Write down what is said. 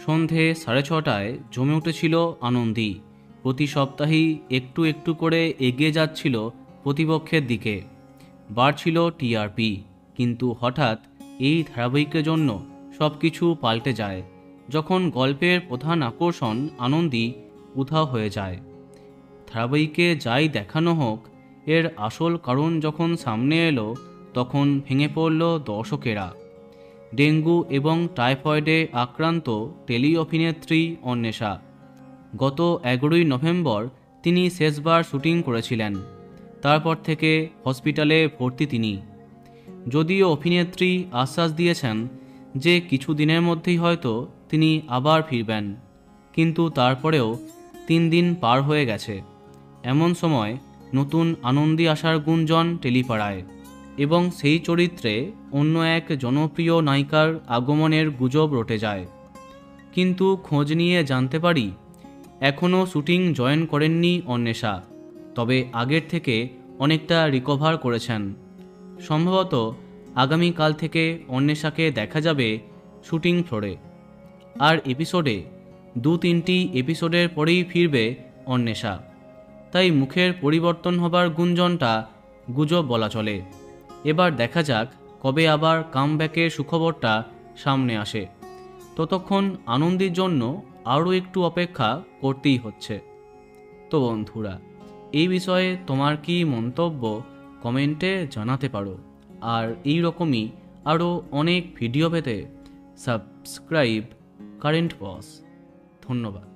সন্ধে 6:30টায় জমে উঠেছিল আনন্দী। প্রতি সপ্তাহেই একটু একটু করে এগিয়ে যাচ্ছিল প্রতিপক্ষের দিকে, বাড়ছিল টিআরপি। কিন্তু হঠাৎ এই ধারাবাহিকের জন্য সব কিছু পাল্টে যায় যখন গল্পের প্রধান আকর্ষণ আনন্দী উধাও হয়ে যায়। ধারাবাহিকে যাই দেখানো হোক, এর আসল কারণ যখন সামনে এলো তখন ভেঙে পড়ল দর্শকেরা। ডেঙ্গু এবং টাইফয়েডে আক্রান্ত টেলি অভিনেত্রী অন্বেষা। গত 11ই নভেম্বর তিনি শেষবার শুটিং করেছিলেন। তারপর থেকে হসপিটালে ভর্তি তিনি। যদিও অভিনেত্রী আশ্বাস দিয়েছেন যে কিছু দিনের মধ্যেই হয়তো তিনি আবার ফিরবেন, কিন্তু তারপরেও 3 দিন পার হয়ে গেছে। এমন সময় নতুন আনন্দী আসার গুঞ্জন টেলিপাড়ায়, এবং সেই চরিত্রে অন্য এক জনপ্রিয় নায়িকার আগমনের গুজব রটে যায়। কিন্তু খোঁজ নিয়ে জানতে পারি এখনও শুটিং জয়েন করেননি অন্বেষা, তবে আগের থেকে অনেকটা রিকভার করেছেন। সম্ভবত আগামীকাল থেকে অন্বেষাকে দেখা যাবে শুটিং ফ্লোরে। আর এপিসোডে 2-3টি এপিসোডের পরেই ফিরবে অন্বেষা। তাই মুখের পরিবর্তন হবার গুঞ্জনটা গুজব বলা চলে। এবার দেখা যাক কবে আবার কামব্যাকের সুখবরটা সামনে আসে। ততক্ষণ আনন্দের জন্য আরও একটু অপেক্ষা করতেই হচ্ছে। তো বন্ধুরা, এই বিষয়ে তোমার কি মন্তব্য কমেন্টে জানাতে পারো। আর এই রকমই আরও অনেক ভিডিও পেতে সাবস্ক্রাইব কারেন্ট বস। ধন্যবাদ।